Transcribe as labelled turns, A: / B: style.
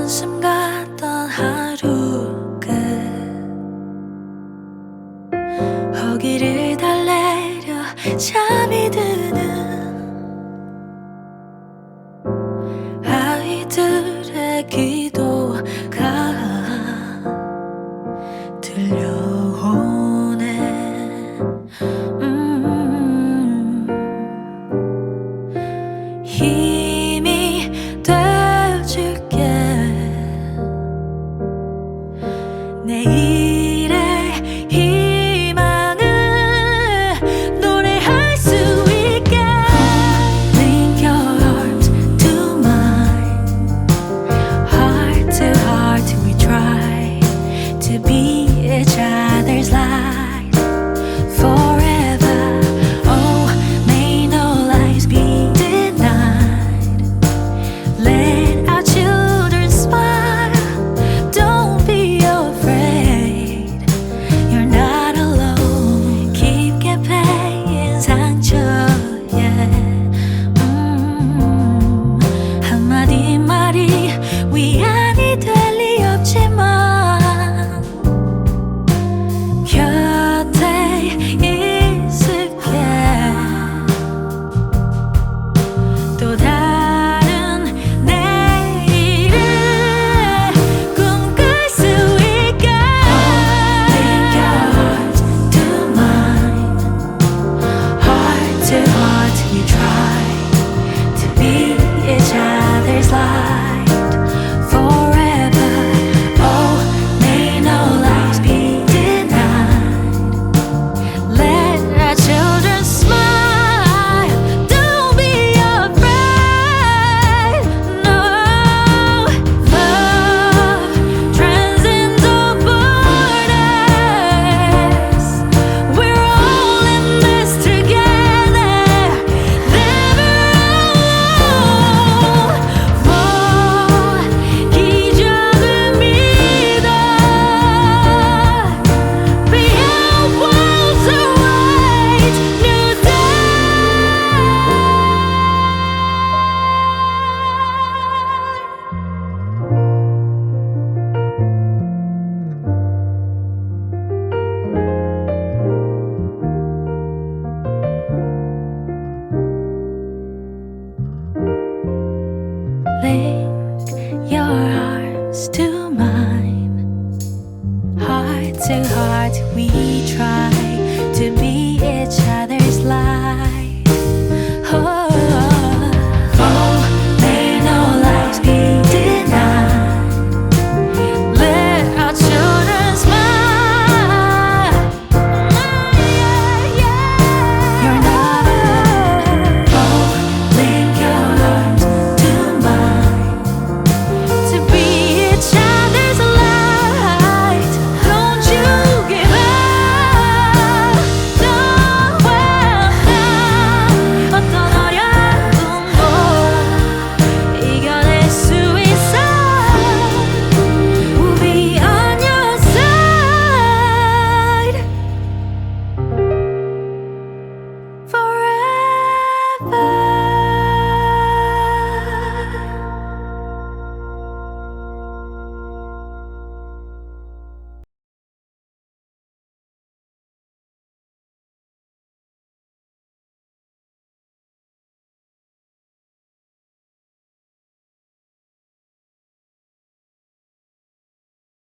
A: 한숨 같던 하루 끝 허기를 달래려 잠이 드는 아이들의 기도가 들려오네. 힘이 되어줄게. 내일의 희망을 노래할 수 있게. Link your arms to mine. Heart to heart we try to be each other's light forever. Oh, may no lives be denied. Let our children smile. Don't be afraid. You're not alone. 깊게 패인 상처에 한마디 말이 위안이 될 리 없지만 곁에 있을게. 또 다른 내일을 꿈꿀 수 있게. Link your heart to mine. Heart to heart we try to be each other's light forever. Oh, may no lives be denied. Let our children smile. Don't be afraid. No, love transcends all borders. We're all in this together. Never alone. 기적을 믿어. Beyond walls await new day. Link your arms to mine. Heart to heart we try to be